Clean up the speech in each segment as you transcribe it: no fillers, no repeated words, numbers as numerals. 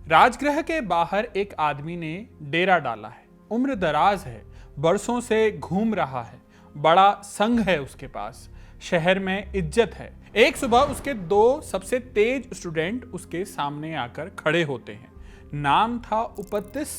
राजगृह के बाहर एक आदमी ने डेरा डाला है। उम्र दराज है, बरसों से घूम रहा है, बड़ा संघ है उसके पास, शहर में इज्जत है। एक सुबह उसके दो सबसे तेज स्टूडेंट उसके सामने आकर खड़े होते हैं। नाम था उपतिस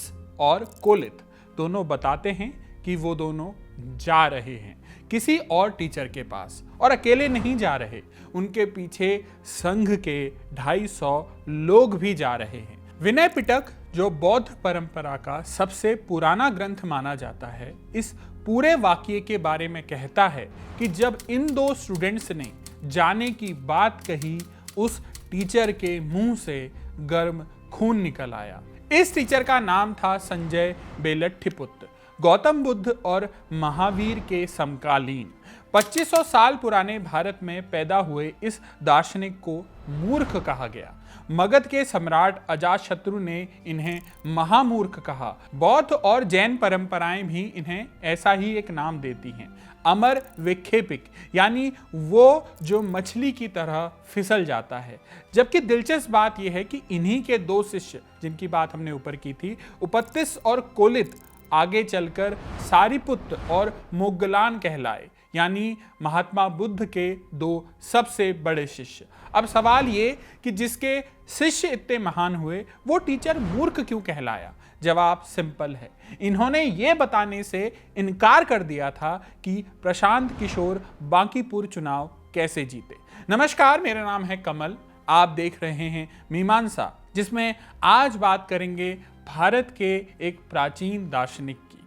और कोलित। दोनों बताते हैं कि वो दोनों जा रहे हैं किसी और टीचर के पास, और अकेले नहीं जा रहे, उनके पीछे संघ के 250 लोग भी जा रहे हैं। विनय पिटक, जो बौद्ध परंपरा का सबसे पुराना ग्रंथ माना जाता है, इस पूरे वाक्य के बारे में कहता है कि जब इन दो स्टूडेंट्स ने जाने की बात कही, उस टीचर के मुंह से गर्म खून निकल आया। इस टीचर का नाम था संजय बेलट्ठीपुत्र। गौतम बुद्ध और महावीर के समकालीन 2500 साल पुराने भारत में पैदा हुए इस दार्शनिक को मूर्ख कहा गया। मगध के सम्राट अजातशत्रु ने इन्हें महामूर्ख कहा। बौद्ध और जैन परंपराएं भी इन्हें ऐसा ही एक नाम देती हैं, अमर विक्षेपिक, यानी वो जो मछली की तरह फिसल जाता है। जबकि दिलचस्प बात यह है कि इन्हीं के दो शिष्य, जिनकी बात हमने ऊपर की थी, उपतिस और कोलित, आगे चलकर सारिपुत्र और मोग्गलान कहलाए, यानी महात्मा बुद्ध के दो सबसे बड़े शिष्य। अब सवाल ये कि जिसके शिष्य इतने महान हुए, वो टीचर मूर्ख क्यों कहलाया? जवाब सिंपल है। इन्होंने ये बताने से इनकार कर दिया था कि प्रशांत किशोर बांकीपुर चुनाव कैसे जीते। नमस्कार, मेरा नाम है कमल। आप देख रहे हैं मीमांसा, जिसमें आज बात करेंगे भारत के एक प्राचीन दार्शनिक की।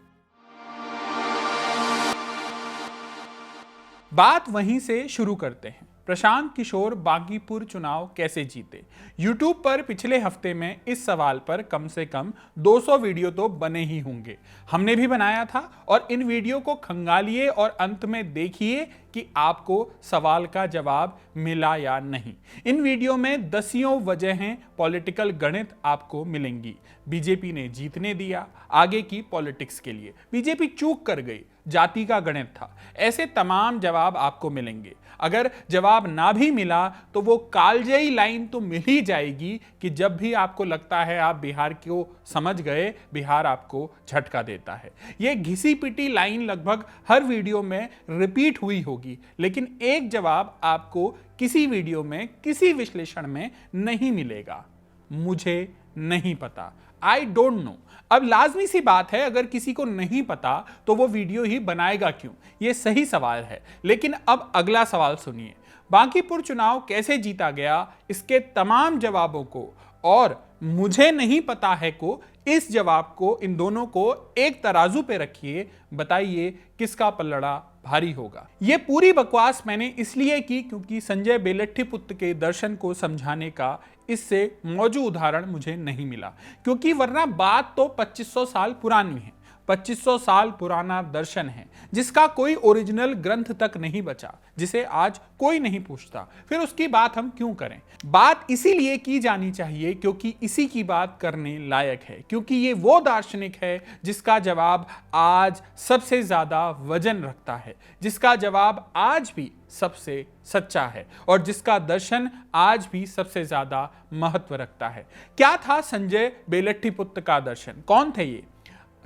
बात वहीं से शुरू करते हैं। प्रशांत किशोर बांकीपुर चुनाव कैसे जीते? YouTube पर पिछले हफ्ते में इस सवाल पर कम से कम 200 वीडियो तो बने ही होंगे। हमने भी बनाया था, और इन वीडियो को खंगालिए और अंत में देखिए कि आपको सवाल का जवाब मिला या नहीं। इन वीडियो में दसियों वजहें पॉलिटिकल गणित आपको मिलेंगी। बीजेपी ने जीतने दिया, आगे की पॉलिटिक्स के लिए बीजेपी चूक कर गई, जाति का गणित था। ऐसे तमाम जवाब आपको मिलेंगे। अगर जवाब ना भी मिला तो वो कालजयी लाइन तो मिल ही जाएगी कि जब भी आपको लगता है आप बिहार को समझ गए, बिहार आपको झटका देता है। ये घिसी पिटी लाइन लगभग हर वीडियो में रिपीट हुई होगी, लेकिन एक जवाब आपको किसी वीडियो में, किसी विश्लेषण में नहीं मिलेगा। मुझे नहीं पता, आई डोंट नो। अब लाजमी सी बात है, अगर किसी को नहीं पता तो वो वीडियो ही बनाएगा क्यों? ये सही सवाल है। लेकिन अब अगला सवाल सुनिए। बांकीपुर चुनाव कैसे जीता गया, इसके तमाम जवाबों को और मुझे नहीं पता है को, इस जवाब को, इन दोनों को एक तराजू पे रखिए। बताइए किसका पलड़ा भारी होगा? ये पूरी बकवास मैंने इसलिए की क्योंकि संजय बेलट्ठीपुत्र के दर्शन को समझाने का इससे मौजूद उदाहरण मुझे नहीं मिला, क्योंकि वरना बात तो 2500 साल पुरानी है। 2500 साल पुराना दर्शन है जिसका कोई ओरिजिनल ग्रंथ तक नहीं बचा, जिसे आज कोई नहीं पूछता। फिर उसकी बात हम क्यों करें? बात इसीलिए की जानी चाहिए क्योंकि इसी की बात करने लायक है, क्योंकि ये वो दार्शनिक है जिसका जवाब आज सबसे ज्यादा वजन रखता है, जिसका जवाब आज भी सबसे सच्चा है, और जिसका दर्शन आज भी सबसे ज्यादा महत्व रखता है। क्या था संजय बेलट्ठीपुत्र का दर्शन? कौन थे ये?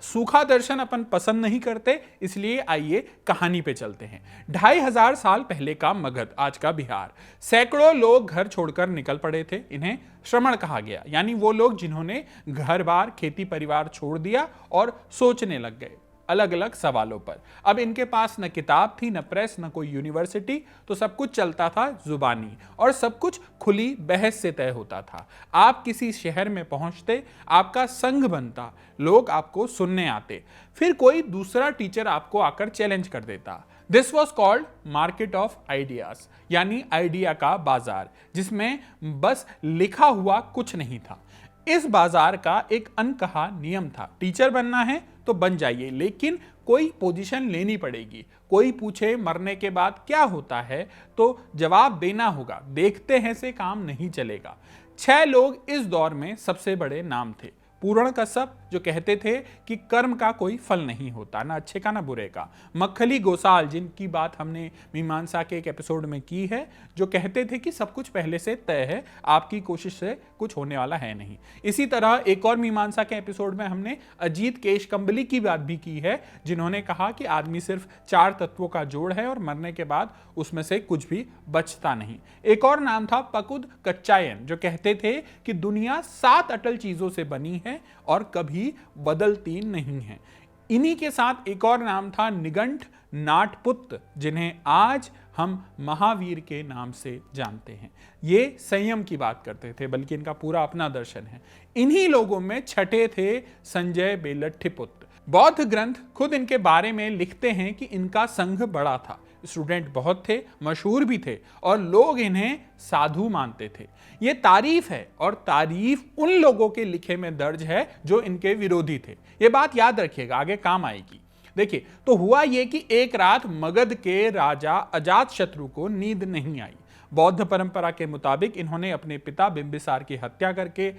सूखा दर्शन अपन पसंद नहीं करते, इसलिए आइए कहानी पे चलते हैं। 2500 साल पहले का मगध, आज का बिहार। सैकड़ों लोग घर छोड़कर निकल पड़े थे। इन्हें श्रमण कहा गया, यानी वो लोग जिन्होंने घर बार, खेती परिवार छोड़ दिया और सोचने लग गए अलग अलग सवालों पर। अब इनके पास न किताब थी, न प्रेस, न कोई यूनिवर्सिटी, तो सब कुछ चलता था जुबानी, और सब कुछ खुली बहस से तय होता था। आप किसी शहर में पहुंचते, आपका संघ बनता, लोग आपको सुनने आते, फिर कोई दूसरा टीचर आपको आकर चैलेंज कर देता। This was called market of ideas, यानी आइडिया का बाजार, जिसमें बस लिखा हुआ कुछ नहीं था। इस बाजार का एक अनकहा नियम था, टीचर बनना है तो बन जाइए, लेकिन कोई पोजीशन लेनी पड़ेगी। कोई पूछे मरने के बाद क्या होता है तो जवाब देना होगा, देखते हैं से काम नहीं चलेगा। 6 लोग इस दौर में सबसे बड़े नाम थे। पूर्ण कश्यप, जो कहते थे कि कर्म का कोई फल नहीं होता, ना अच्छे का ना बुरे का। मक्खली गोसाल, जिनकी बात हमने मीमांसा के एक एपिसोड में की है, जो कहते थे कि सब कुछ पहले से तय है, आपकी कोशिश से कुछ होने वाला है नहीं। इसी तरह एक और मीमांसा के एपिसोड में हमने अजीत केशकंबली की बात भी की है, जिन्होंने कहा कि आदमी सिर्फ 4 तत्वों का जोड़ है और मरने के बाद उसमें से कुछ भी बचता नहीं। एक और नाम था पकुद कच्चायन, जो कहते थे कि दुनिया 7 अटल चीजों से बनी है और कभी बदलती नहीं है। इन्हीं के साथ एक और नाम था निगंठ नाटपुत्त, जिन्हें आज हम महावीर के नाम से जानते हैं। ये संयम की बात करते थे, बल्कि इनका पूरा अपना दर्शन है। इन्हीं लोगों में छठे थे संजय बेलट्ठीपुत्र। बौद्ध ग्रंथ खुद इनके बारे में लिखते हैं कि इनका संघ बड़ा था, स्टूडेंट बहुत थे, मशहूर भी थे और लोग इन्हें साधु मानते थे। ये तारीफ है और तारीफ उन लोगों के लिखे में दर्ज है जो इनके विरोधी थे। ये बात याद रखिएगा, आगे काम आएगी। देखिए, तो हुआ ये कि एक रात मगध के राजा अजातशत्रु को नींद नहीं आई। बौद्ध परंपरा के मुताबिक इन्होंने अपने पिता बिंबिसार की हत्या करके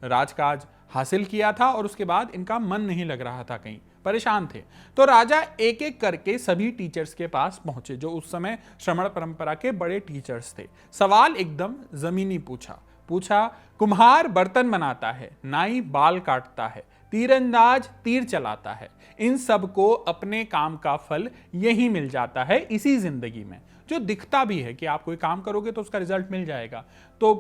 राजकाज हासिल किया था और उसके बाद इनका मन नहीं लग रहा था, कहीं परेशान थे। तो राजा एक एक करके सभी टीचर्स के पास पहुंचे, जो उस समय श्रमण परंपरा के बड़े टीचर्स थे। सवाल एकदम जमीनी पूछा, कुम्हार बर्तन बनाता है, नाई बाल काटता है, तीरंदाज तीर चलाता है, इन सब को अपने काम का फल यही मिल जाता है इसी जिंदगी में, जो दिखता भी है कि आप कोई काम करोगे तो उसका रिजल्ट मिल जाएगा। तो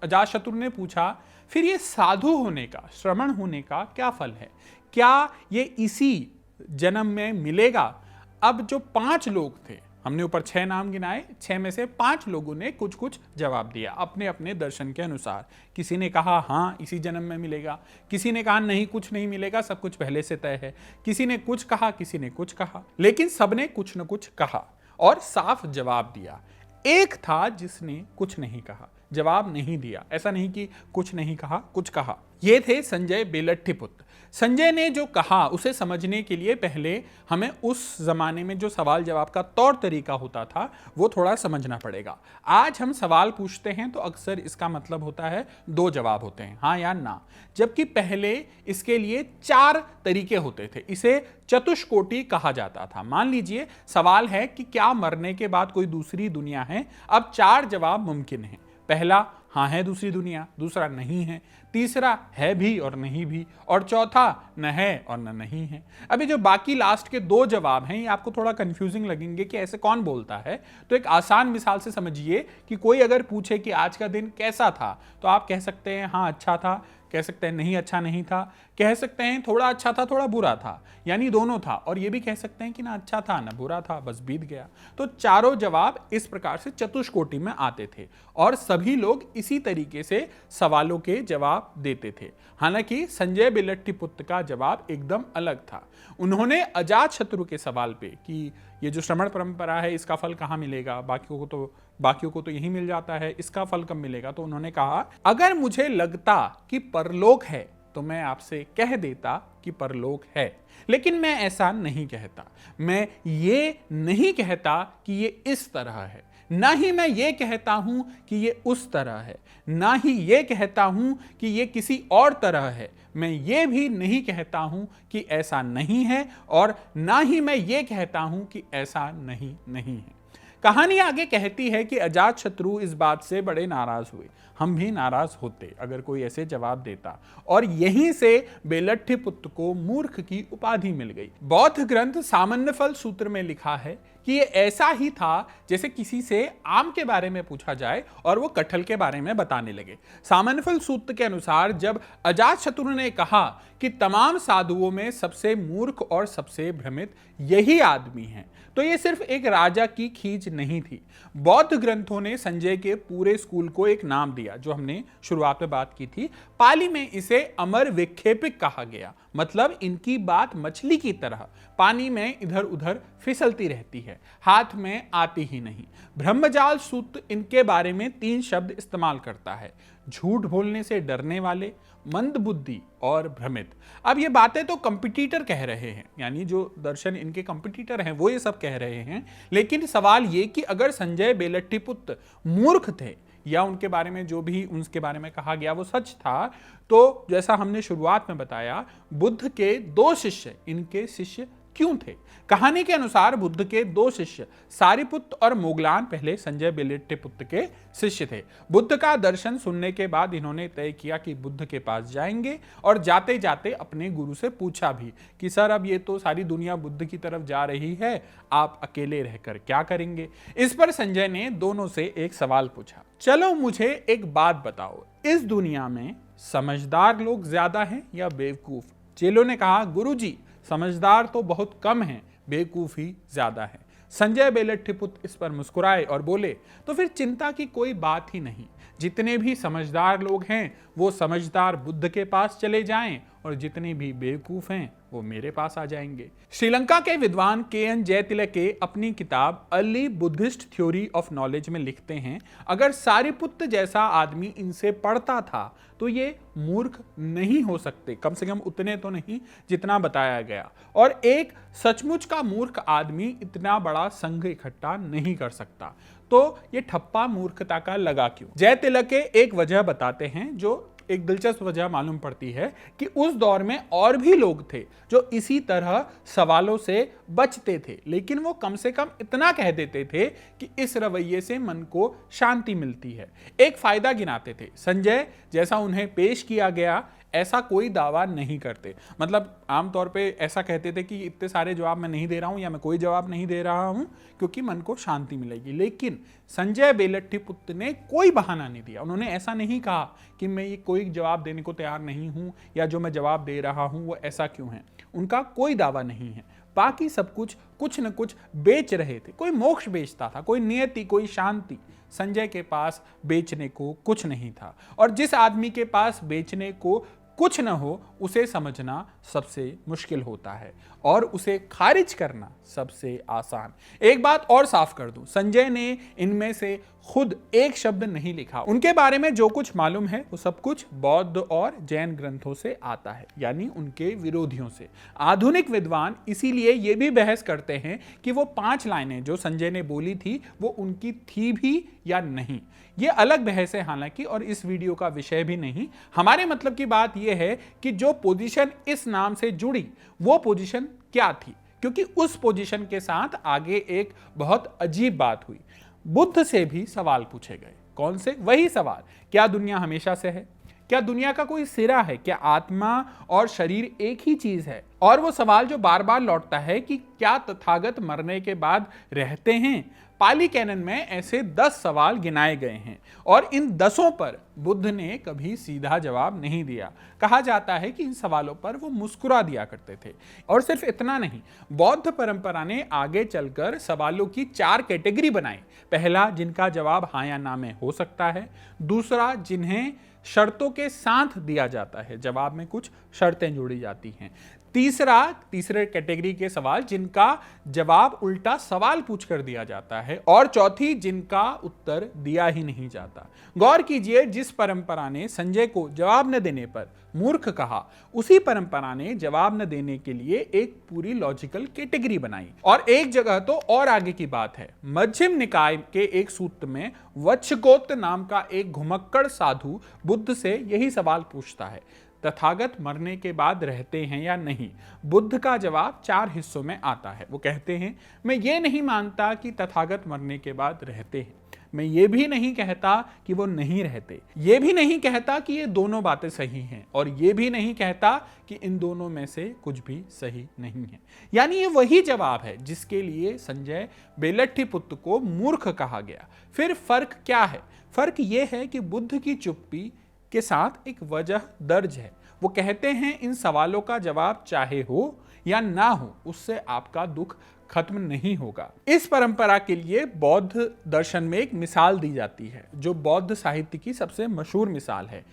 अजातशत्रु ने पूछा, फिर ये साधु होने का, श्रमण होने का क्या फल है? क्या ये इसी जन्म में मिलेगा? अब जो 5 लोग थे, हमने ऊपर 6 नाम गिनाए, 6 में से 5 लोगों ने कुछ कुछ जवाब दिया अपने अपने दर्शन के अनुसार। किसी ने कहा हाँ इसी जन्म में मिलेगा, किसी ने कहा नहीं कुछ नहीं मिलेगा, सब कुछ पहले से तय है, किसी ने कुछ कहा, किसी ने कुछ कहा, लेकिन सबने कुछ न कुछ कहा और साफ जवाब दिया। एक था जिसने कुछ नहीं कहा, जवाब नहीं दिया। ऐसा नहीं कि कुछ नहीं कहा, कुछ कहा। ये थे संजय बेलट्ठीपुत्र। संजय ने जो कहा उसे समझने के लिए पहले हमें उस जमाने में जो सवाल जवाब का तौर तरीका होता था वो थोड़ा समझना पड़ेगा। आज हम सवाल पूछते हैं तो अक्सर इसका मतलब होता है 2 जवाब होते हैं, हाँ या ना, जबकि पहले इसके लिए 4 तरीके होते थे। इसे चतुष्कोटि कहा जाता था। मान लीजिए सवाल है कि क्या मरने के बाद कोई दूसरी दुनिया है? अब 4 जवाब मुमकिन हैं। पहला, हाँ है दूसरी दुनिया, दूसरा नहीं है, तीसरा है भी और नहीं भी, और चौथा न है और न नहीं है। अभी जो बाकी लास्ट के 2 जवाब हैं ये आपको थोड़ा कंफ्यूजिंग लगेंगे कि ऐसे कौन बोलता है। तो एक आसान मिसाल से समझिए कि कोई अगर पूछे कि आज का दिन कैसा था, तो आप कह सकते हैं हाँ अच्छा था, कह सकते हैं नहीं अच्छा नहीं था, कह सकते हैं थोड़ा अच्छा था थोड़ा बुरा था, यानी दोनों था, और ये भी कह सकते हैं कि ना अच्छा था ना बुरा था, बस बीत गया। तो चारों जवाब इस प्रकार से चतुष्कोटि में आते थे और सभी लोग इसी तरीके से सवालों के जवाब देते थे। हालांकि संजय बेलट्ठीपुत्र का जवाब एकदम अलग था। उन्होंने अजातशत्रु के सवाल पे कि ये जो श्रमण परंपरा है इसका फल कहाँ मिलेगा, बाकियों को तो यही मिल जाता है, इसका फल कब मिलेगा? तो उन्होंने कहा, अगर मुझे लगता कि परलोक है तो मैं आपसे कह देता कि परलोक है, लेकिन मैं ऐसा नहीं कहता। मैं ये नहीं कहता कि ये इस तरह है, ना ही मैं ये कहता हूं कि ये उस तरह है, ना ही ये कहता हूं कि ये किसी और तरह है। मैं ये भी नहीं कहता हूं कि ऐसा नहीं है और ना ही मैं ये कहता हूं कि ऐसा नहीं है। कहानी आगे कहती है कि अजातशत्रु इस बात से बड़े नाराज हुए। हम भी नाराज होते अगर कोई ऐसे जवाब देता, और यहीं से बेलट्ठीपुत्र को मूर्ख की उपाधि मिल गई। बौद्ध ग्रंथ सामन्यफल सूत्र में लिखा है कि ये ऐसा ही था जैसे किसी से आम के बारे में पूछा जाए और वो कटहल के बारे में बताने लगे। सामन्यफल सूत्र के अनुसार जब अजातशत्रु ने कहा कि तमाम साधुओं में सबसे मूर्ख और सबसे भ्रमित यही आदमी है, तो ये सिर्फ एक राजा की खींच नहीं थी। बौद्ध ग्रंथों ने संजय के पूरे स्कूल को एक नाम दिया, जो हमने शुरुआत में बात की थी। पाली में इसे अमर विक्षेपिक कहा गया, मतलब इनकी बात मछली की तरह पानी में इधर उधर फिसलती रहती है, हाथ में आती ही नहीं। ब्रह्मजाल सूत्र इनके बारे में 3 शब्द इस्तेमाल करता है: झूठ बोलने से डरने वाले, मंदबुद्धि और भ्रमित। अब ये बातें तो कंपटीटर कह रहे हैं, यानी जो दर्शन इनके कंपटीटर हैं वो ये सब कह रहे हैं, लेकिन सवाल ये कि अगर संजय बेलट्ठीपुत्र मूर्ख थे या उनके बारे में जो भी उनके बारे में कहा गया वो सच था, तो जैसा हमने शुरुआत में बताया, बुद्ध के 2 शिष्य इनके शिष्य क्यों थे? कहानी के अनुसार बुद्ध के दो शिष्य सारिपुत्त और मोगलान पहले संजय बेलट्टीपुत्र के शिष्य थे। बुद्ध का दर्शन सुनने के बाद इन्होंने तय किया कि बुद्ध के पास जाएंगे और जाते जाते अपने गुरु से पूछा भी कि सर, अब ये तो सारी दुनिया बुद्ध की तरफ जा रही है, आप अकेले रहकर क्या करेंगे? इस पर संजय ने दोनों से एक सवाल पूछा, चलो मुझे एक बात बताओ, इस दुनिया में समझदार लोग ज्यादा हैं या बेवकूफ? चेलों ने कहा, गुरुजी, समझदार तो बहुत कम हैं, बेवकूफ ही ज्यादा है। संजय बेलट्टीपुत्र इस पर मुस्कुराए और बोले, तो फिर चिंता की कोई बात ही नहीं। जितने भी समझदार लोग हैं वो समझदार बुद्ध के पास चले जाएं और जितने भी बेवकूफ हैं वो मेरे पास आ जाएंगे। श्रीलंका के विद्वान के.एन. जयतिलके अपनी किताब early Buddhist theory of knowledge में लिखते हैं, अगर सारिपुत्त जैसा आदमी इनसे पढ़ता था तो ये मूर्ख नहीं हो सकते, कम से कम उतने तो नहीं जितना बताया गया, और एक सचमुच का मूर्ख आदमी इतना बड़ा संघ इकट्ठा नहीं कर सकता। तो ये ठप्पा मूर्खता का लगा क्यों? जयतिलके एक वजह बताते हैं जो एक दिलचस्प वजह मालूम पड़ती है कि उस दौर में और भी लोग थे जो इसी तरह सवालों से बचते थे, लेकिन वो कम से कम इतना कह देते थे कि इस रवैये से मन को शांति मिलती है। एक फायदा गिनाते थे। संजय जैसा उन्हें पेश किया गया ऐसा कोई दावा नहीं करते, मतलब आमतौर पे ऐसा कहते थे कि इतने सारे जवाब मैं नहीं दे रहा हूं या मैं कोई जवाब नहीं दे रहा हूं क्योंकि मन को शांति मिलेगी। लेकिन संजय बेलट्टीपुत्र ने कोई बहाना नहीं दिया। उन्होंने ऐसा नहीं कहा कि मैं ये कोई जवाब देने को तैयार नहीं हूं या जो मैं जवाब दे रहा हूं वो ऐसा क्यों है। उनका कोई दावा नहीं है। बाकी सब कुछ न कुछ बेच रहे थे। कोई मोक्ष बेचता था, कोई नियति, कोई शांति। संजय के पास बेचने को कुछ नहीं था, और जिस आदमी के पास बेचने को कुछ न हो उसे समझना सबसे मुश्किल होता है और उसे खारिज करना सबसे आसान। एक बात और साफ कर दूं, संजय ने इनमें से खुद एक शब्द नहीं लिखा। उनके बारे में जो कुछ मालूम है वो सब कुछ बौद्ध और जैन ग्रंथों से आता है, यानी उनके विरोधियों से। आधुनिक विद्वान इसीलिए ये भी बहस करते हैं कि वो 5 लाइनें जो संजय ने बोली थी वो उनकी थी भी या नहीं। ये अलग बहस है हालांकि, और इस वीडियो का विषय भी नहीं। हमारे मतलब की बात यह है कि जो पोजीशन इस नाम से जुड़ी वो पोजीशन क्या थी, क्योंकि उस पोजीशन के साथ आगे एक बहुत अजीब बात हुई। बुद्ध से भी सवाल पूछे गए। कौन से? वही सवाल, क्या दुनिया हमेशा से है? क्या दुनिया का कोई सिरा है? क्या आत्मा और शरीर एक ही चीज है? और वो सवाल जो बार बार लौटता है कि क्या तथागत मरने के बाद रहते हैं? पाली कैनन में ऐसे 10 सवाल गिनाए गए हैं और इन 10 पर बुद्ध ने कभी सीधा जवाब नहीं दिया। कहा जाता है कि इन सवालों पर वो मुस्कुरा दिया करते थे। और सिर्फ इतना नहीं, बौद्ध परंपरा ने आगे चलकर सवालों की 4 कैटेगरी बनाई। पहला, जिनका जवाब हाँ या ना में हो सकता है। दूसरा, जिन्हें शर्तों के साथ दिया जाता है, जवाब में कुछ शर्तें जोड़ी जाती हैं। तीसरे कैटेगरी के सवाल जिनका जवाब उल्टा सवाल पूछकर दिया जाता है। और चौथी, जिनका उत्तर दिया ही नहीं जाता। गौर कीजिए, जिस परंपरा ने संजय को जवाब न देने पर मूर्ख कहा, उसी परंपरा ने जवाब न देने के लिए एक पूरी लॉजिकल कैटेगरी बनाई। और एक जगह तो और आगे की बात है। मध्यम निकाय के एक सूत्र में वच्छगोत्र नाम का एक घुमक्कड़ साधु बुद्ध से यही सवाल पूछता है, तथागत मरने के बाद रहते हैं या नहीं? बुद्ध का जवाब 4 हिस्सों में आता है। वो कहते हैं, मैं ये नहीं मानता कि तथागत मरने के बाद रहते हैं। मैं ये भी नहीं कहता कि वो नहीं रहते। ये भी नहीं कहता कि ये दोनों बातें सही हैं, और ये भी नहीं कहता कि इन दोनों में से कुछ भी सही नहीं है। यानी ये वही जवाब है जिसके लिए संजय बेलट्टीपुत्र को मूर्ख कहा गया। फिर फर्क क्या है? फर्क ये है कि बुद्ध की चुप्पी के साथ एक वजह दर्ज है। वो कहते हैं, इन सवालों का जवाब चाहे हो या ना हो उससे आपका दुख खत्म नहीं होगा। इस परंपरा के लिए बौद्ध दर्शन में एक मिसाल दी जाती है जो बौद्ध साहित्य की सबसे मशहूर मिसाल है।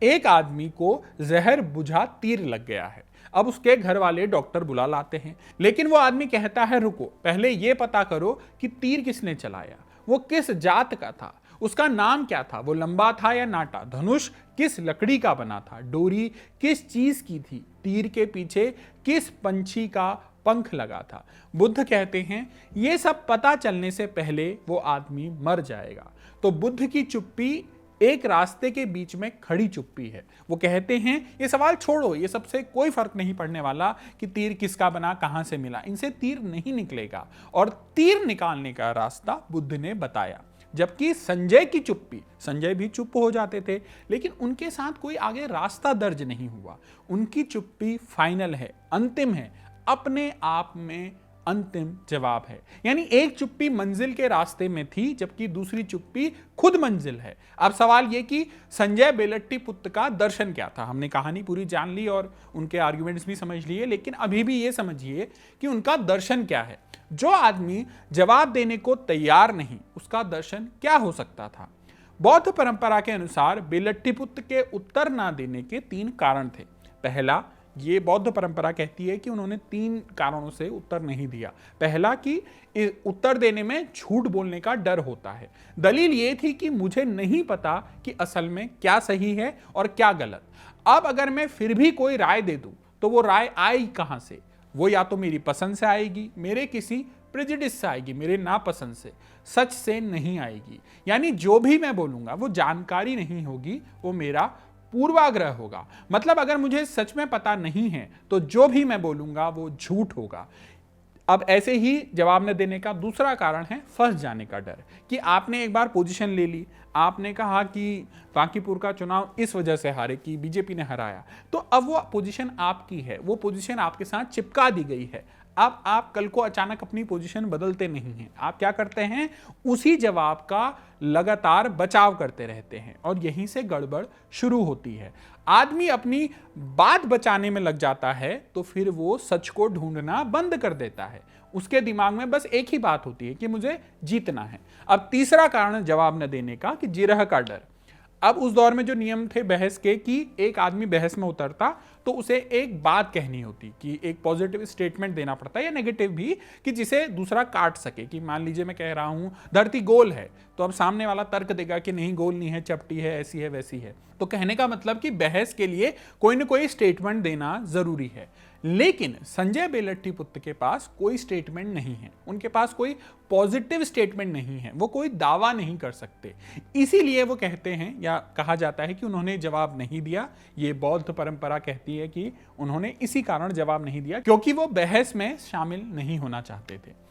एक आदमी को जहर बुझा तीर लग गया है। अब उसके घर वाले डॉक्टर बुला लाते हैं, लेकिन वो आदमी कहता है, रुको, पहले ये पता करो कि तीर किसने चलाया, वो किस जात का था, उसका नाम क्या था, वो लंबा था या नाटा, धनुष किस लकड़ी का बना था, डोरी किस चीज की थी, तीर के पीछे किस पंछी का पंख लगा था। बुद्ध कहते हैं, ये सब पता चलने से पहले वो आदमी मर जाएगा। तो बुद्ध की चुप्पी एक रास्ते के बीच में खड़ी चुप्पी है। वो कहते हैं ये सवाल छोड़ो, ये सबसे कोई फर्क नहीं पड़ने वाला कि तीर किसका बना, कहां से मिला, इनसे तीर नहीं निकलेगा। और तीर निकालने का रास्ता बुद्ध ने बताया। जबकि संजय की चुप्पी, संजय भी चुप हो जाते थे लेकिन उनके साथ कोई आगे रास्ता दर्ज नहीं हुआ। उनकी चुप्पी फाइनल है, अंतिम है, अपने आप में अंतिम जवाब है। यानी एक चुप्पी मंजिल के रास्ते में थी जबकि दूसरी चुप्पी खुद मंजिल है। अब सवाल यह कि संजय बेलट्टीपुत्र का दर्शन क्या था। हमने कहानी पूरी जान ली और उनके आर्गुमेंट्स भी समझ लिए, लेकिन अभी भी यह समझिए कि उनका दर्शन क्या है। जो आदमी जवाब देने को तैयार नहीं, उसका दर्शन क्या हो सकता था। बौद्ध परंपरा के अनुसार बेलट्टीपुत्र के उत्तर ना देने के 3 कारण थे। पहला, ये बौद्ध परंपरा कहती है कि उन्होंने 3 कारणों से उत्तर नहीं दिया। पहला कि उत्तर देने में झूठ बोलने का डर होता है। दलील ये थी कि मुझे नहीं पता कि असल में क्या सही है और क्या गलत। अब अगर मैं फिर भी कोई राय दे दूं तो वो राय आई कहां से। वो या तो मेरी पसंद से आएगी, मेरे किसी प्रेजुडिस से आएगी, मेरे नापसंद से, सच से नहीं आएगी। यानी जो भी मैं बोलूंगा वो जानकारी नहीं होगी, वो मेरा पूर्वाग्रह होगा। मतलब अगर मुझे सच में पता नहीं है तो जो भी मैं बोलूंगा वो झूठ होगा। अब ऐसे ही जवाब न देने का दूसरा कारण है फंस जाने का डर, कि आपने एक बार पोजीशन ले ली, आपने कहा कि बांकीपुर का चुनाव इस वजह से हारे कि बीजेपी ने हराया, तो अब वो पोजीशन आपकी है, वो पोजीशन आपके साथ चिपका दी गई है। अब आप कल को अचानक अपनी पोजीशन बदलते नहीं हैं। आप क्या करते हैं, उसी जवाब का लगातार बचाव करते रहते हैं और यहीं से गड़बड़ शुरू होती है। आदमी अपनी बात बचाने में लग जाता है तो फिर वो सच को ढूंढना बंद कर देता है। उसके दिमाग में बस एक ही बात होती है कि मुझे जीतना है। अब तीसरा कारण जवाब न देने का, कि जिरह का डर। अब उस दौर में जो नियम थे बहस के, कि एक आदमी बहस में उतरता तो उसे एक बात कहनी होती, कि एक पॉजिटिव स्टेटमेंट देना पड़ता है या नेगेटिव भी, कि जिसे दूसरा काट सके। कि मान लीजिए मैं कह रहा हूं धरती गोल है, तो अब सामने वाला तर्क देगा कि नहीं गोल नहीं है, चपटी है, ऐसी है, वैसी है। तो कहने का मतलब कि बहस के लिए कोई ना कोई स्टेटमेंट देना जरूरी है। लेकिन संजय बेलट्टीपुत्र के पास कोई स्टेटमेंट नहीं है, उनके पास कोई पॉजिटिव स्टेटमेंट नहीं है, वो कोई दावा नहीं कर सकते। इसीलिए वो कहते हैं, या कहा जाता है कि उन्होंने जवाब नहीं दिया। ये बौद्ध परंपरा कहती है कि उन्होंने इसी कारण जवाब नहीं दिया, क्योंकि वो बहस में शामिल नहीं होना चाहते थे।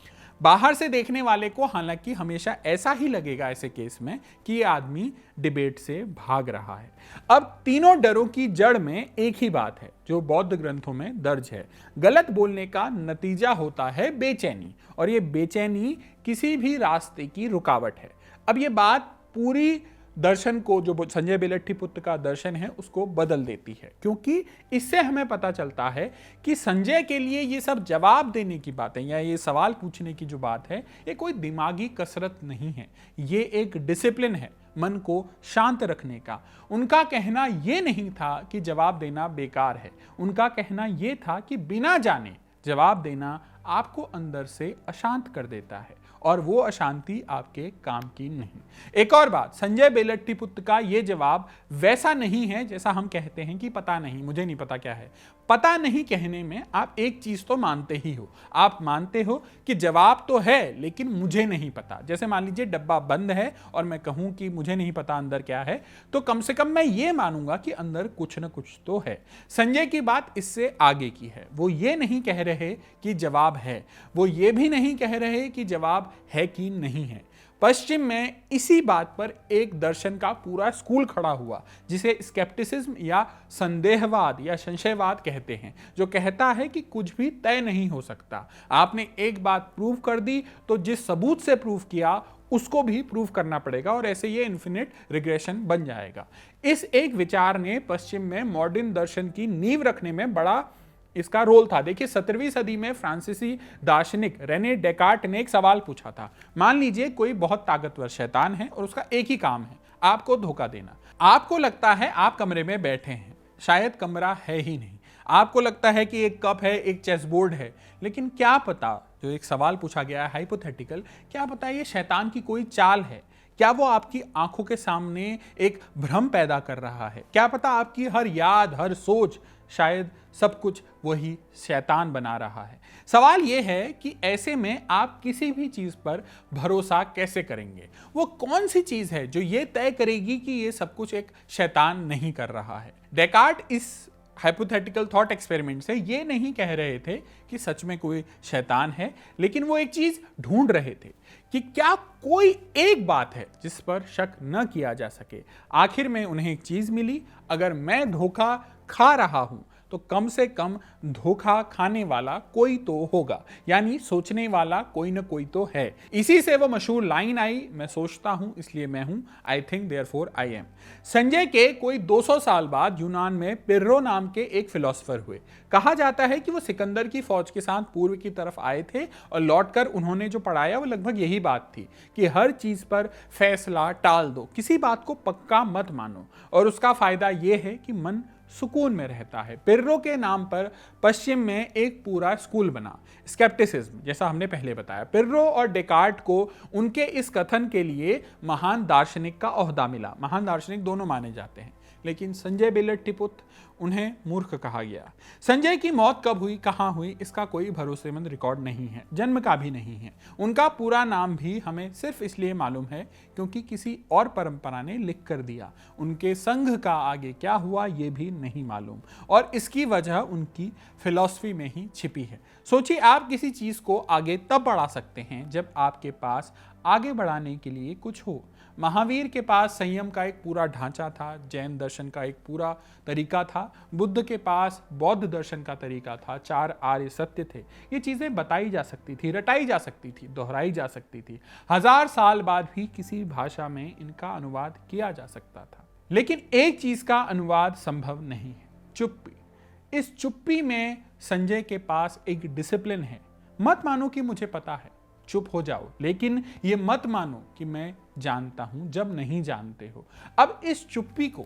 बाहर से देखने वाले को हालांकि हमेशा ऐसा ही लगेगा ऐसे केस में कि ये आदमी डिबेट से भाग रहा है। अब तीनों डरों की जड़ में एक ही बात है जो बौद्ध ग्रंथों में दर्ज है। गलत बोलने का नतीजा होता है बेचैनी, और ये बेचैनी किसी भी रास्ते की रुकावट है। अब ये बात पूरी दर्शन को, जो संजय बेलट्टीपुत्र का दर्शन है, उसको बदल देती है, क्योंकि इससे हमें पता चलता है कि संजय के लिए ये सब जवाब देने की बातें या ये सवाल पूछने की जो बात है, ये कोई दिमागी कसरत नहीं है, ये एक डिसिप्लिन है मन को शांत रखने का। उनका कहना ये नहीं था कि जवाब देना बेकार है, उनका कहना ये था कि बिना जाने जवाब देना आपको अंदर से अशांत कर देता है, और वो अशांति आपके काम की नहीं। एक और बात, संजय बेलट्टीपुत्र का ये जवाब वैसा नहीं है जैसा हम कहते हैं कि पता नहीं, मुझे नहीं पता क्या है। पता नहीं कहने में आप एक चीज तो मानते ही हो, आप मानते हो कि जवाब तो है लेकिन मुझे नहीं पता। जैसे मान लीजिए डब्बा बंद है और मैं कहूं कि मुझे नहीं पता अंदर क्या है, तो कम से कम मैं ये मानूंगा कि अंदर कुछ न कुछ तो है। संजय की बात इससे आगे की है। वो ये नहीं कह रहे कि जवाब है, वो ये भी नहीं कह रहे कि जवाब है कि नहीं है। पश्चिम में इसी बात पर एक दर्शन का पूरा स्कूल खड़ा हुआ, जिसे स्केप्टिसिज्म या संदेहवाद या संशयवाद कहते हैं, जो कहता है कि कुछ भी तय नहीं हो सकता। आपने एक बात प्रूव कर दी तो जिस सबूत से प्रूव किया उसको भी प्रूव करना पड़ेगा, और ऐसे ये इन्फिनिट रिग्रेशन बन जाएगा। इस एक विचार ने पश्चिम में मॉडर्न दर्शन की नींव रखने में बड़ा इसका रोल था। देखिए 17वीं सदी में फ्रांसीसी दार्शनिक रेने डेकार्ट ने एक सवाल पूछा था। मान लीजिए कोई बहुत ताकतवर शैतान है और उसका एक ही काम है आपको धोखा देना। आपको लगता है आप कमरे में बैठे हैं, शायद कमरा है ही नहीं। आपको लगता है कि एक कप है, एक चेस बोर्ड है, लेकिन क्या पता, जो एक सवाल पूछा गया है हाइपोथेटिकल, क्या पता ये शैतान की कोई चाल है, क्या वो आपकी आंखों के सामने एक भ्रम पैदा कर रहा है? क्या पता आपकी हर याद, हर सोच, शायद सब कुछ वही शैतान बना रहा है। सवाल यह है कि ऐसे में आप किसी भी चीज पर भरोसा कैसे करेंगे? वो कौन सी चीज है जो ये तय करेगी कि ये सब कुछ एक शैतान नहीं कर रहा है? डेकार्ट इस हाइपोथेटिकल थॉट एक्सपेरिमेंट से ये नहीं कह रहे थे कि सच में कोई शैतान है, लेकिन वो एक चीज ढूंढ रहे थे कि क्या कोई एक बात है जिस पर शक न किया जा सके। आखिर में उन्हें एक चीज मिली, अगर मैं धोखा खा रहा हूं तो कम से कम धोखा खाने वाला कोई तो होगा, यानी सोचने वाला कोई ना कोई तो है। इसी से वो मशहूर लाइन आई, मैं सोचता हूं इसलिए मैं हूं, I think therefore I am. Sanjay के कोई 200 साल बाद यूनान में पिर्रो नाम के एक फिलोसोफर हुए। कहा जाता है कि वो सिकंदर की फौज के साथ पूर्व की तरफ आए थे और लौटकर उन्होंने जो पढ़ाया वो लगभग यही बात थी कि हर चीज पर फैसला टाल दो, किसी बात को पक्का मत मानो, और उसका फायदा यह है कि मन सुकून में रहता है। पिर्रो के नाम पर पश्चिम में एक पूरा स्कूल बना, स्केप्टिसिज्म, जैसा हमने पहले बताया। पिर्रो और डेकार्ट को उनके इस कथन के लिए महान दार्शनिक का ओहदा मिला। महान दार्शनिक दोनों माने जाते हैं, लेकिन संजय बेलट्टीपुत्र, उन्हें मूर्ख कहा गया। संजय की मौत कब हुई, कहां हुई, इसका कोई भरोसेमंद रिकॉर्ड नहीं है, जन्म का भी नहीं है। उनका पूरा नाम भी हमें सिर्फ इसलिए मालूम है क्योंकि किसी और परंपरा ने लिख कर दिया। उनके संघ का आगे क्या हुआ ये भी नहीं मालूम, और इसकी वजह उनकी फिलॉसफी में ही छिपी है। सोचिए, आप किसी चीज को आगे तब बढ़ा सकते हैं जब आपके पास आगे बढ़ाने के लिए कुछ हो। महावीर के पास संयम का एक पूरा ढांचा था, जैन दर्शन का एक पूरा तरीका था, बुद्ध के पास बौद्ध दर्शन का तरीका था, 4 आर्य सत्य थे। ये चीजें बताई जा सकती थी, रटाई जा सकती थी, दोहराई जा सकती थी। 1000 साल बाद भी किसी भाषा में इनका अनुवाद किया जा सकता था। लेकिन एक चीज का अनुवाद संभव नहीं है, चुप्पी। इस चुप्पी में संजय के पास एक डिसिप्लिन है। मत मानो कि मुझे पता है, चुप हो जाओ, लेकिन ये मत मानो कि मैं जानता हूं जब नहीं जानते हो। अब इस चुप्पी को,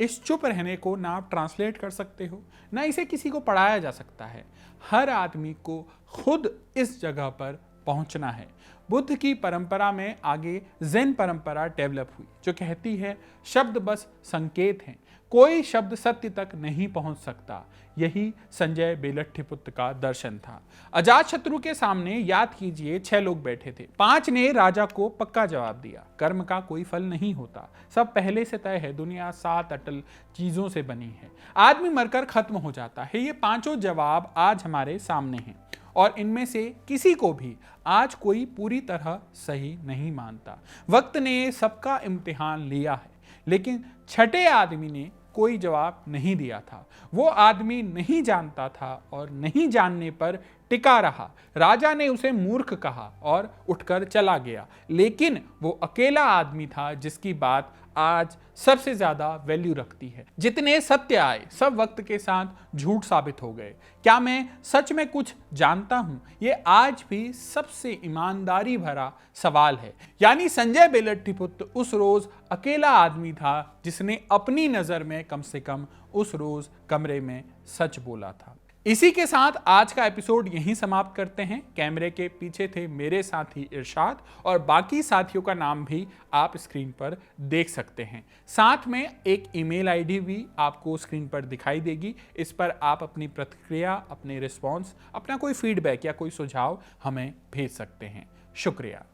इस चुप रहने को ना आप ट्रांसलेट कर सकते हो, ना इसे किसी को पढ़ाया जा सकता है। हर आदमी को खुद इस जगह पर पहुंचना है। बुद्ध की परंपरा में आगे ज़ेन परंपरा डेवलप हुई जो कहती है शब्द बस संकेत हैं, कोई शब्द सत्य तक नहीं पहुंच सकता। यही संजय बेलट्टीपुत्र का दर्शन था। अजातशत्रु के सामने याद कीजिए 6 लोग बैठे थे। 5 ने राजा को पक्का जवाब दिया, कर्म का कोई फल नहीं होता, सब पहले से तय है, दुनिया 7 अटल चीजों से बनी है, आदमी मरकर खत्म हो जाता है। ये 5 जवाब आज हमारे सामने हैं, और इनमें से किसी को भी आज कोई पूरी तरह सही नहीं मानता। वक्त ने सबका इम्तिहान लिया है, लेकिन छठे आदमी ने कोई जवाब नहीं दिया था। वो आदमी नहीं जानता था और नहीं जानने पर टिका रहा। राजा ने उसे मूर्ख कहा और उठकर चला गया, लेकिन वो अकेला आदमी था जिसकी बात आज सबसे ज्यादा वैल्यू रखती है। जितने सत्य आए सब वक्त के साथ झूठ साबित हो गए। क्या मैं सच में कुछ जानता हूं? ये आज भी सबसे ईमानदारी भरा सवाल है। यानी संजय बेलट्टीपुत्र उस रोज अकेला आदमी था जिसने अपनी नजर में कम से कम उस रोज कमरे में सच बोला था। इसी के साथ आज का एपिसोड यहीं समाप्त करते हैं। कैमरे के पीछे थे मेरे साथी इरशाद, और बाकी साथियों का नाम भी आप स्क्रीन पर देख सकते हैं। साथ में एक ईमेल आईडी भी आपको स्क्रीन पर दिखाई देगी। इस पर आप अपनी प्रतिक्रिया, अपने रिस्पॉन्स, अपना कोई फीडबैक या कोई सुझाव हमें भेज सकते हैं। शुक्रिया।